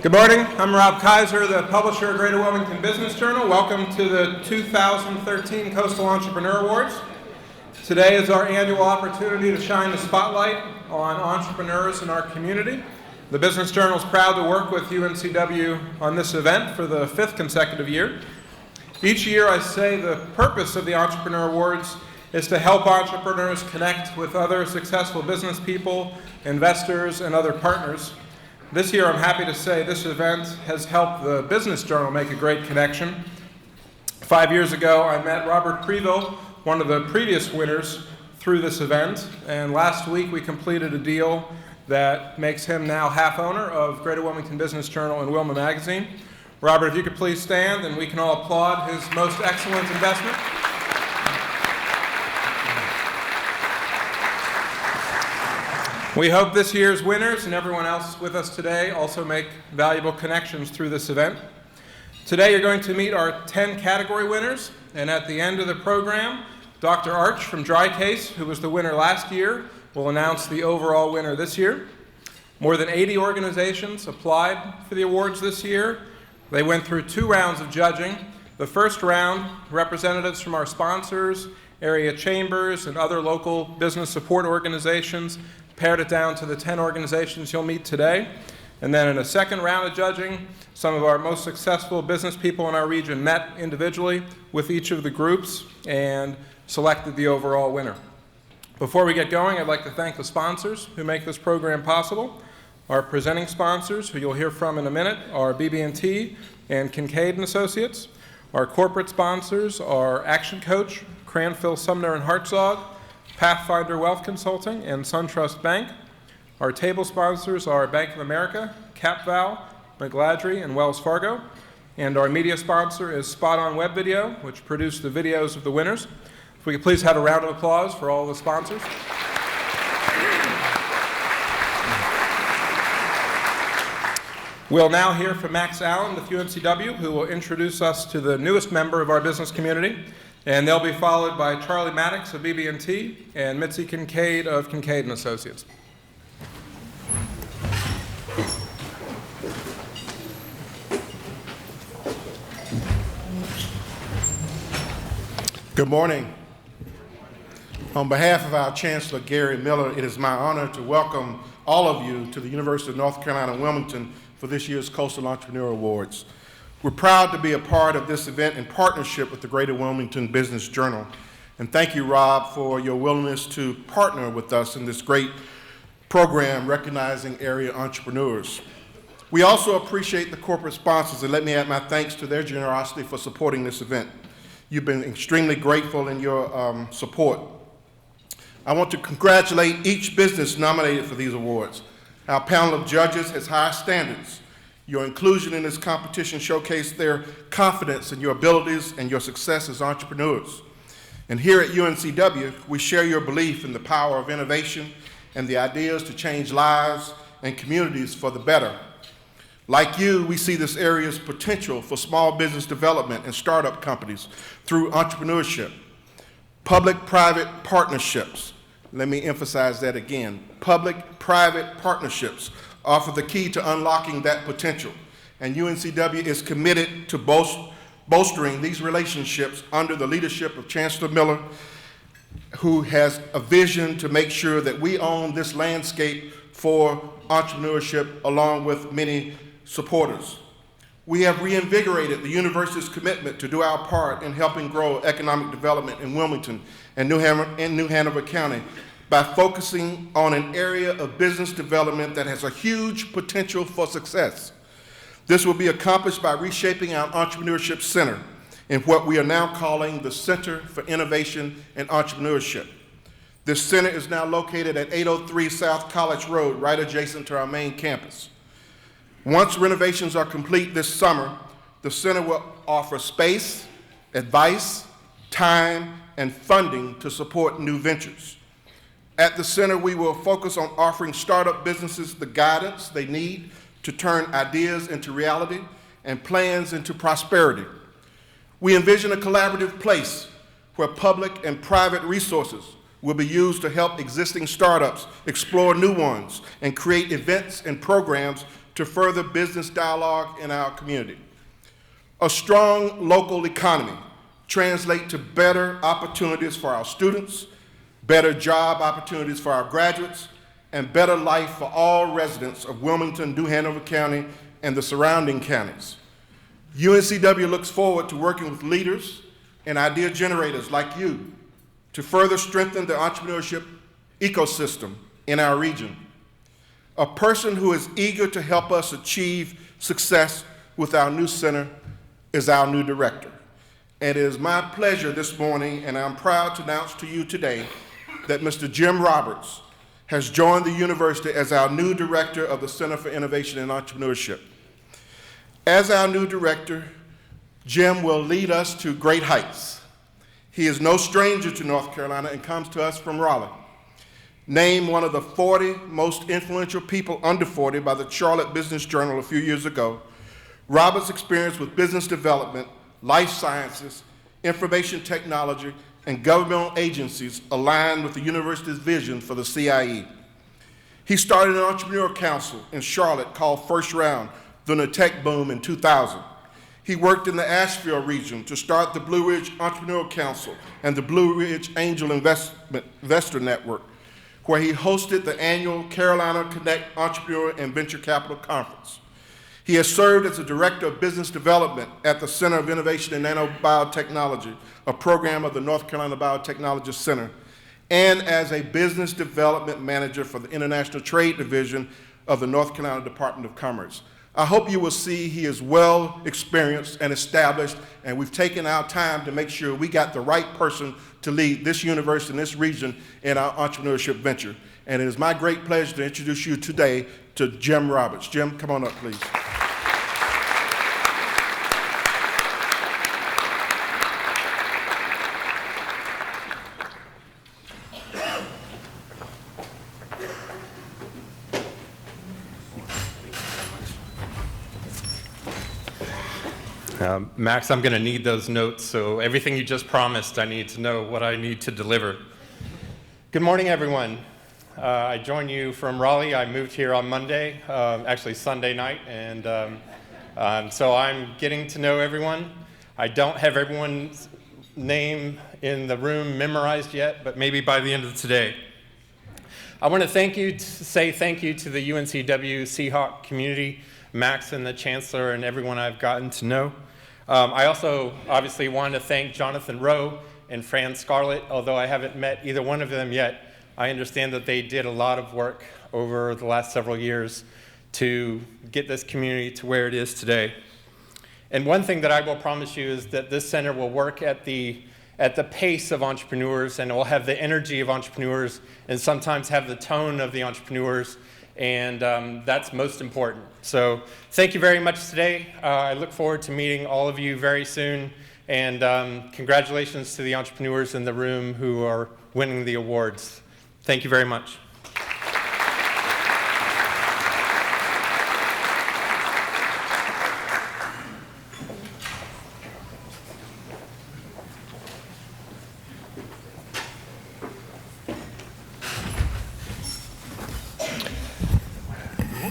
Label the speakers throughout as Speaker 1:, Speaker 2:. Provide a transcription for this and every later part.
Speaker 1: Good morning. I'm Rob Kaiser, the publisher of Greater Wilmington Business Journal. Welcome to the 2013 Coastal Entrepreneur Awards. Today is our annual opportunity to shine the spotlight on entrepreneurs in our community. The Business Journal is proud to work with UNCW on this event for the 5th consecutive year. Each year I say the purpose of the Entrepreneur Awards is to help entrepreneurs connect with other successful business people, investors, and other partners. This year, I'm happy to say this event has helped the Business Journal make a great connection. 5 years ago, I met Robert Preville, one of the previous winners, through this event, and last week we completed a deal that makes him now half owner of Greater Wilmington Business Journal and Wilma Magazine. Robert, if you could please stand, and we can all applaud his most excellent investment. We hope this year's winners and everyone else with us today also make valuable connections through this event. Today you're going to meet our 10 category winners, and at the end of the program, Dr. Arch from Drycase, who was the winner last year, will announce the overall winner this year. More than 80 organizations applied for the awards this year. They went through 2 rounds of judging. The first round, representatives from our sponsors, area chambers, and other local business support organizations pared it down to the 10 organizations you'll meet today. And then in a second round of judging, some of our most successful business people in our region met individually with each of the groups and selected the overall winner. Before we get going, I'd like to thank the sponsors who make this program possible. Our presenting sponsors, who you'll hear from in a minute, are BB&T and Kincaid & Associates. Our corporate sponsors are Action Coach, Cranfill, Sumner & Hartzog, Pathfinder Wealth Consulting, and SunTrust Bank. Our table sponsors are Bank of America, CapVal, McGladrey, and Wells Fargo. And our media sponsor is Spot On Web Video, which produced the videos of the winners. If we could please have a round of applause for all the sponsors. We'll now hear from Max Allen with UNCW, who will introduce us to the newest member of our business community. And they'll be followed by Charlie Maddox of BB&T and Mitzi Kincaid of Kincaid & Associates.
Speaker 2: Good morning. On behalf of our Chancellor, Gary Miller, it is my honor to welcome all of you to the University of North Carolina, Wilmington for this year's Coastal Entrepreneur Awards. We're proud to be a part of this event in partnership with the Greater Wilmington Business Journal. And thank you, Rob, for your willingness to partner with us in this great program recognizing area entrepreneurs. We also appreciate the corporate sponsors, and let me add my thanks to their generosity for supporting this event. You've been extremely grateful in your support. I want to congratulate each business nominated for these awards. Our panel of judges has high standards. Your inclusion in this competition showcased their confidence in your abilities and your success as entrepreneurs. And here at UNCW, we share your belief in the power of innovation and the ideas to change lives and communities for the better. Like you, we see this area's potential for small business development and startup companies through entrepreneurship. Public-private partnerships, let me emphasize that again, public-private partnerships offer the key to unlocking that potential, and UNCW is committed to bolstering these relationships under the leadership of Chancellor Miller, who has a vision to make sure that we own this landscape for entrepreneurship along with many supporters. We have reinvigorated the university's commitment to do our part in helping grow economic development in Wilmington and New Hanover County by focusing on an area of business development that has a huge potential for success. This will be accomplished by reshaping our Entrepreneurship Center in what we are now calling the Center for Innovation and Entrepreneurship. This center is now located at 803 South College Road, right adjacent to our main campus. Once renovations are complete this summer, the center will offer space, advice, time, and funding to support new ventures. At the center, we will focus on offering startup businesses the guidance they need to turn ideas into reality and plans into prosperity. We envision a collaborative place where public and private resources will be used to help existing startups explore new ones and create events and programs to further business dialogue in our community. A strong local economy translates to better opportunities for our students, better job opportunities for our graduates, and better life for all residents of Wilmington, New Hanover County, and the surrounding counties. UNCW looks forward to working with leaders and idea generators like you to further strengthen the entrepreneurship ecosystem in our region. A person who is eager to help us achieve success with our new center is our new director. And it is my pleasure this morning, and I'm proud to announce to you today that Mr. Jim Roberts has joined the university as our new director of the Center for Innovation and Entrepreneurship. As our new director, Jim will lead us to great heights. He is no stranger to North Carolina and comes to us from Raleigh. Named one of the 40 most influential people under 40 by the Charlotte Business Journal a few years ago, Roberts' experience with business development, life sciences, information technology, and governmental agencies aligned with the university's vision for the CIE. He started an entrepreneurial council in Charlotte called First Round during the tech boom in 2000. He worked in the Asheville region to start the Blue Ridge Entrepreneurial Council and the Blue Ridge Angel Investor Network, where he hosted the annual Carolina Connect Entrepreneur and Venture Capital Conference. He has served as the Director of Business Development at the Center of Innovation and Nanobiotechnology, a program of the North Carolina Biotechnology Center, and as a Business Development Manager for the International Trade Division of the North Carolina Department of Commerce. I hope you will see he is well experienced and established, and we've taken our time to make sure we got the right person to lead this university and this region in our entrepreneurship venture. And it is my great pleasure to introduce you today to Jim Roberts. Jim, come on up, please.
Speaker 1: Max, I'm going to need those notes, so everything you just promised, I need to know what I need to deliver. Good morning, everyone. I join you from Raleigh. I moved here on Monday, actually Sunday night, and so I'm getting to know everyone. I don't have everyone's name in the room memorized yet, but maybe by the end of today. I want to say thank you to the UNCW Seahawk community, Max and the Chancellor and everyone I've gotten to know. I also obviously wanted to thank Jonathan Rowe and Fran Scarlett. Although I haven't met either one of them yet, I understand that they did a lot of work over the last several years to get this community to where it is today. And one thing that I will promise you is that this center will work at the pace of entrepreneurs, and it will have the energy of entrepreneurs and sometimes have the tone of the entrepreneurs. And that's most important. So thank you very much today. I look forward to meeting all of you very soon. And congratulations to the entrepreneurs in the room who are winning the awards. Thank you very much.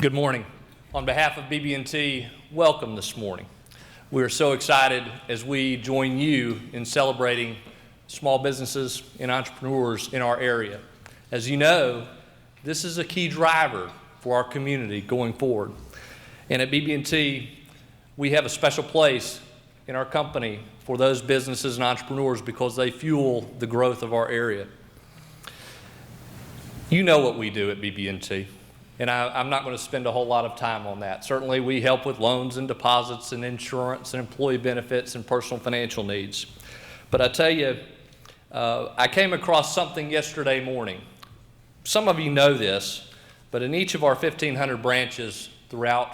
Speaker 3: Good morning. On behalf of BB&T, welcome this morning. We are so excited as we join you in celebrating small businesses and entrepreneurs in our area. As you know, this is a key driver for our community going forward. And at BB&T, we have a special place in our company for those businesses and entrepreneurs because they fuel the growth of our area. You know what we do at BB&T. And I'm not going to spend a whole lot of time on that. Certainly, we help with loans and deposits and insurance and employee benefits and personal financial needs. But I tell you, I came across something yesterday morning. Some of you know this, but in each of our 1,500 branches throughout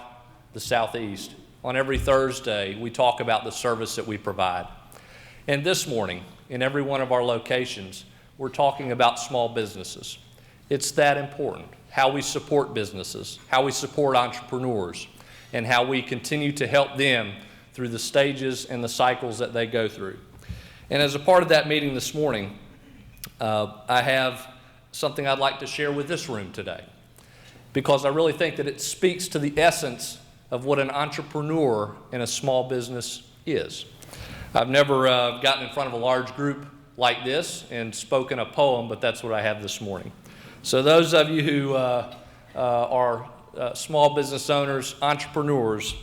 Speaker 3: the Southeast, on every Thursday, we talk about the service that we provide. And this morning, in every one of our locations, we're talking about small businesses. It's that important. How we support businesses, how we support entrepreneurs, and how we continue to help them through the stages and the cycles that they go through. And as a part of that meeting this morning, I have something I'd like to share with this room today. because I really think that it speaks to the essence of what an entrepreneur in a small business is. I've never gotten in front of a large group like this and spoken a poem, but that's what I have this morning. So those of you who are small business owners, entrepreneurs,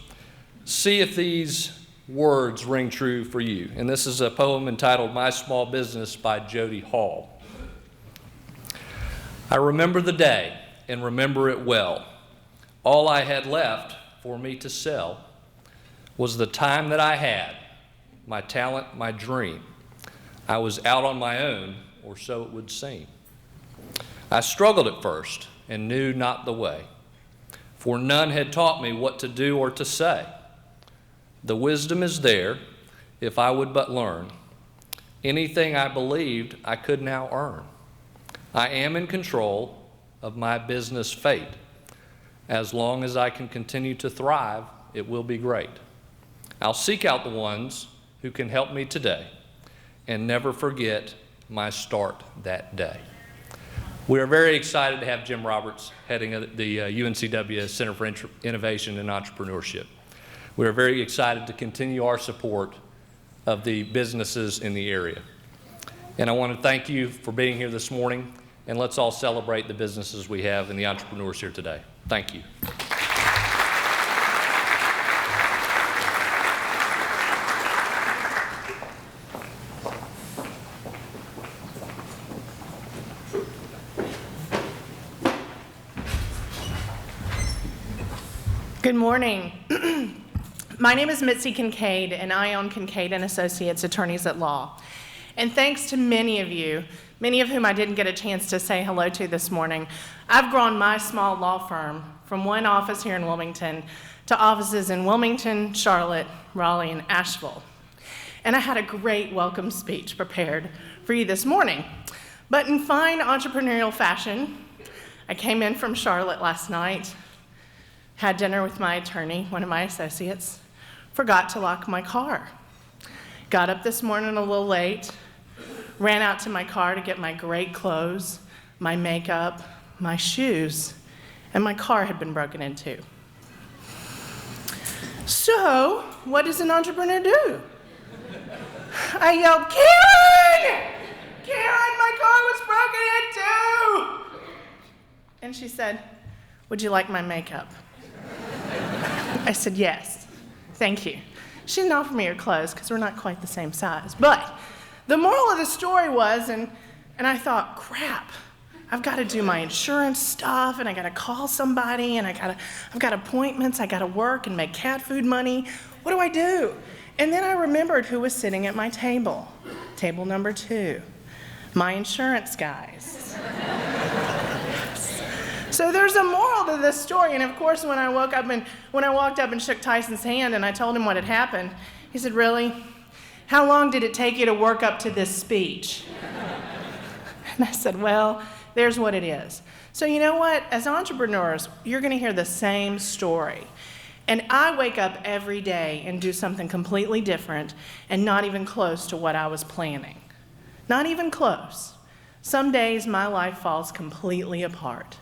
Speaker 3: see if these words ring true for you. And this is a poem entitled My Small Business by Jody Hall. I remember the day and remember it well. All I had left for me to sell was the time that I had, my talent, my dream. I was out on my own, or so it would seem. I struggled at first and knew not the way, for none had taught me what to do or to say. The wisdom is there, if I would but learn. Anything I believed I could now earn. I am in control of my business fate. As long as I can continue to thrive, it will be great. I'll seek out the ones who can help me today and never forget my start that day. We are very excited to have Jim Roberts heading the UNCW Center for Innovation and Entrepreneurship. We are very excited to continue our support of the businesses in the area. And I want to thank you for being here this morning, and let's all celebrate the businesses we have and the entrepreneurs here today. Thank you.
Speaker 4: Good morning. My name is Mitzi Kincaid, and I own Kincaid & Associates Attorneys at Law. And thanks to many of you, many of whom I didn't get a chance to say hello to this morning, I've grown my small law firm from one office here in Wilmington to offices in Wilmington, Charlotte, Raleigh, and Asheville. And I had a great welcome speech prepared for you this morning. But in fine entrepreneurial fashion, I came in from Charlotte last night, had dinner with my attorney, one of my associates, forgot to lock my car. Got up this morning a little late, ran out to my car to get my great clothes, my makeup, my shoes, and my car had been broken into. So, what does an entrepreneur do? I yelled, Karen! Karen, my car was broken into! And she said, would you like my makeup? I said, yes, thank you. She didn't offer me her clothes because we're not quite the same size. But the moral of the story was, and I thought, crap, I've got to do my insurance stuff, and I got to call somebody, and I've got appointments, I got to work and make cat food money. What do I do? And then I remembered who was sitting at my table, table number 2, my insurance guys. So there's a moral to this story, and of course when I walked up and shook Tyson's hand and I told him what had happened, he said, really? How long did it take you to work up to this speech? And I said, well, there's what it is. So you know what? As entrepreneurs, you're going to hear the same story. And I wake up every day and do something completely different and not even close to what I was planning. Not even close. Some days my life falls completely apart.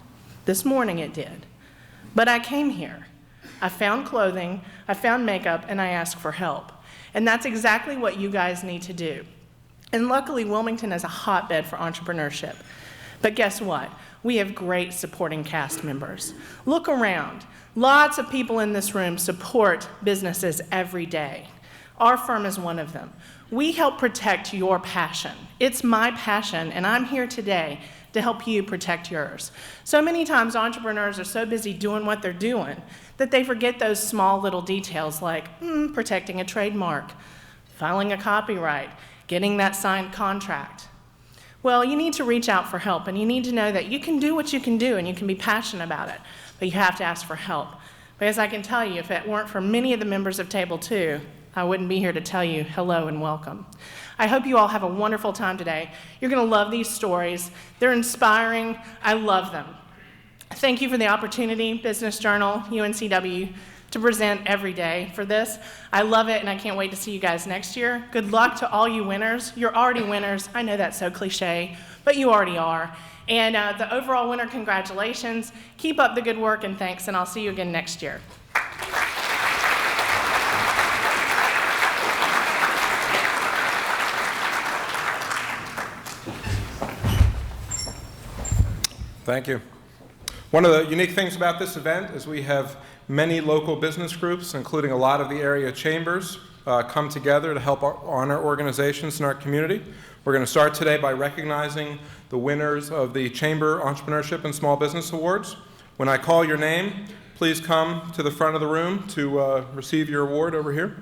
Speaker 4: This morning it did. But I came here. I found clothing, I found makeup, and I asked for help. And that's exactly what you guys need to do. And luckily, Wilmington is a hotbed for entrepreneurship. But guess what? We have great supporting cast members. Look around. Lots of people in this room support businesses every day. Our firm is one of them. We help protect your passion. It's my passion, and I'm here today to help you protect yours. So many times entrepreneurs are so busy doing what they're doing that they forget those small little details like protecting a trademark, filing a copyright, getting that signed contract. Well, you need to reach out for help, and you need to know that you can do what you can do and you can be passionate about it, but you have to ask for help. Because I can tell you, if it weren't for many of the members of Table 2, I wouldn't be here to tell you hello and welcome. I hope you all have a wonderful time today. You're going to love these stories. They're inspiring. I love them. Thank you for the opportunity, Business Journal, UNCW, to present every day for this. I love it, and I can't wait to see you guys next year. Good luck to all you winners. You're already winners. I know that's so cliche, but you already are. And the overall winner, congratulations. Keep up the good work, and thanks, and I'll see you again next year.
Speaker 1: Thank you. One of the unique things about this event is we have many local business groups, including a lot of the area chambers, come together to help honor organizations in our community. We're going to start today by recognizing the winners of the Chamber Entrepreneurship and Small Business Awards. When I call your name, please come to the front of the room to receive your award over here.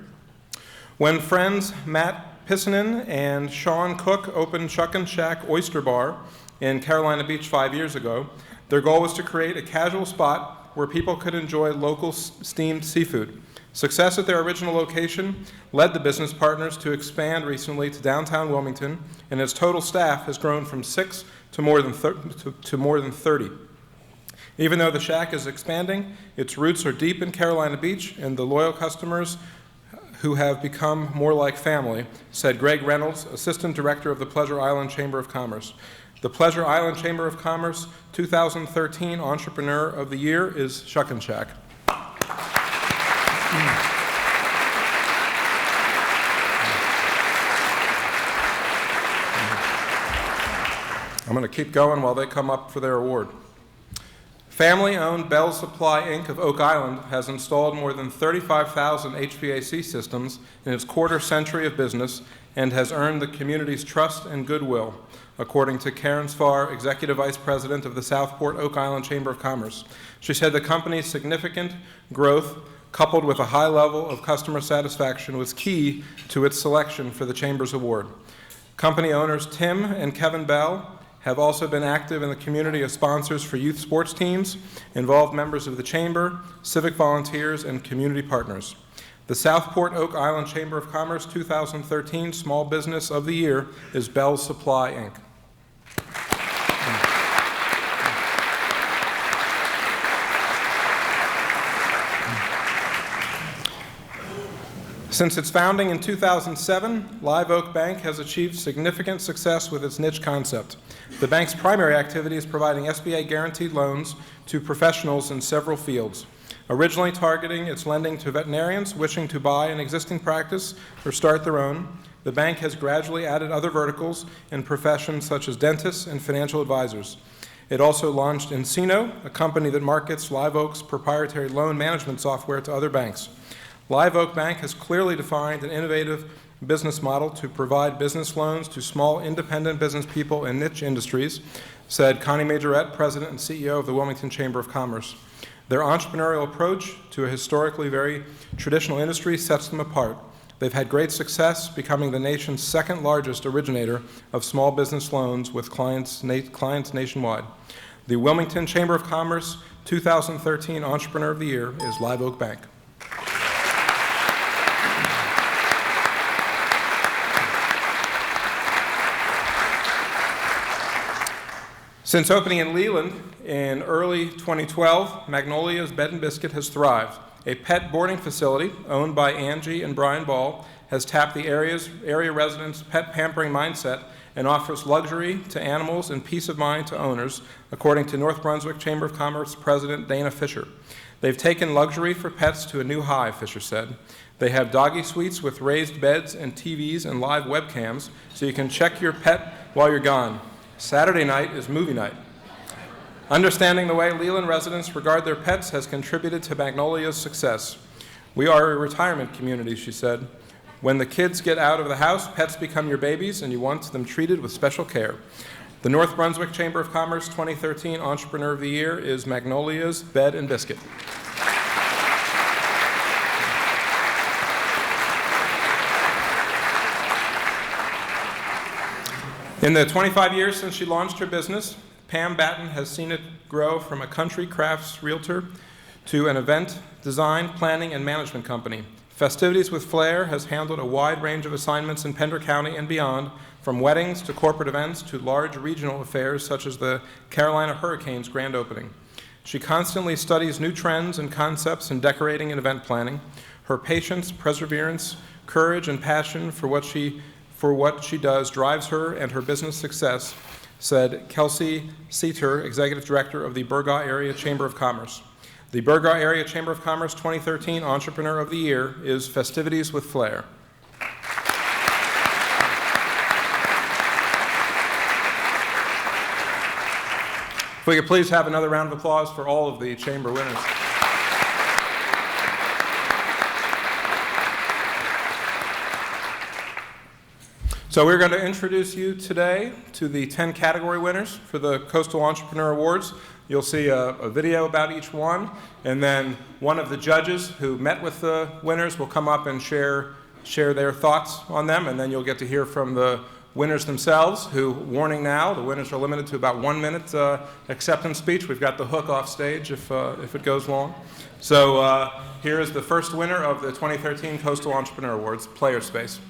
Speaker 1: When friends Matt Pissanen and Sean Cook opened Shuckin' Shack Oyster Bar in Carolina Beach 5 years ago, their goal was to create a casual spot where people could enjoy local steamed seafood. Success at their original location led the business partners to expand recently to downtown Wilmington, and its total staff has grown from 6 to more than 30. Even though the Shack is expanding, its roots are deep in Carolina Beach, and the loyal customers who have become more like family, said Greg Reynolds, Assistant Director of the Pleasure Island Chamber of Commerce. The Pleasure Island Chamber of Commerce 2013 Entrepreneur of the Year is Shuckin' Shack. I'm going to keep going while they come up for their award. Family-owned Bell Supply, Inc. of Oak Island has installed more than 35,000 HVAC systems in its quarter century of business and has earned the community's trust and goodwill, according to Karen Sfar, Executive Vice President of the Southport Oak Island Chamber of Commerce. She said the company's significant growth, coupled with a high level of customer satisfaction, was key to its selection for the Chamber's award. Company owners Tim and Kevin Bell have also been active in the community as sponsors for youth sports teams, involved members of the Chamber, civic volunteers, and community partners. The Southport Oak Island Chamber of Commerce 2013 Small Business of the Year is Bell Supply, Inc. Since its founding in 2007, Live Oak Bank has achieved significant success with its niche concept. The bank's primary activity is providing SBA guaranteed loans to professionals in several fields. Originally targeting its lending to veterinarians wishing to buy an existing practice or start their own, the bank has gradually added other verticals in professions such as dentists and financial advisors. It also launched Encino, a company that markets Live Oak's proprietary loan management software to other banks. Live Oak Bank has clearly defined an innovative business model to provide business loans to small independent business people in niche industries, said Connie Majorette, President and CEO of the Wilmington Chamber of Commerce. Their entrepreneurial approach to a historically very traditional industry sets them apart. They've had great success becoming the nation's second largest originator of small business loans with clients nationwide. The Wilmington Chamber of Commerce 2013 Entrepreneur of the Year is Live Oak Bank. Since opening in Leland in early 2012, Magnolia's Bed and Biscuit has thrived. A pet boarding facility owned by Angie and Brian Ball has tapped the area residents' pet pampering mindset and offers luxury to animals and peace of mind to owners, according to North Brunswick Chamber of Commerce President Dana Fisher. They've taken luxury for pets to a new high, Fisher said. They have doggy suites with raised beds and TVs and live webcams, so you can check your pet while you're gone. Saturday night is movie night. Understanding the way Leland residents regard their pets has contributed to Magnolia's success. We are a retirement community, she said. When the kids get out of the house, pets become your babies, and you want them treated with special care. The North Brunswick Chamber of Commerce 2013 Entrepreneur of the Year is Magnolia's Bed and Biscuit. In the 25 years since she launched her business, Pam Batten has seen it grow from a country crafts realtor to an event design, planning, and management company. Festivities with Flair has handled a wide range of assignments in Pender County and beyond, from weddings to corporate events to large regional affairs such as the Carolina Hurricanes grand opening. She constantly studies new trends and concepts in decorating and event planning. Her patience, perseverance, courage, and passion for what she does drives her and her business success, said Kelsey Seater, Executive Director of the Burgaw Area Chamber of Commerce. The Burgaw Area Chamber of Commerce 2013 Entrepreneur of the Year is Festivities with Flair. If we could please have another round of applause for all of the chamber winners. So we're going to introduce you today to the 10 category winners for the Coastal Entrepreneur Awards. You'll see a video about each one, and then one of the judges who met with the winners will come up and share their thoughts on them, and then you'll get to hear from the winners themselves, who, warning now, the winners are limited to about 1 minute acceptance speech. We've got the hook off stage if it goes long. So here is the first winner of the 2013 Coastal Entrepreneur Awards, Player Space.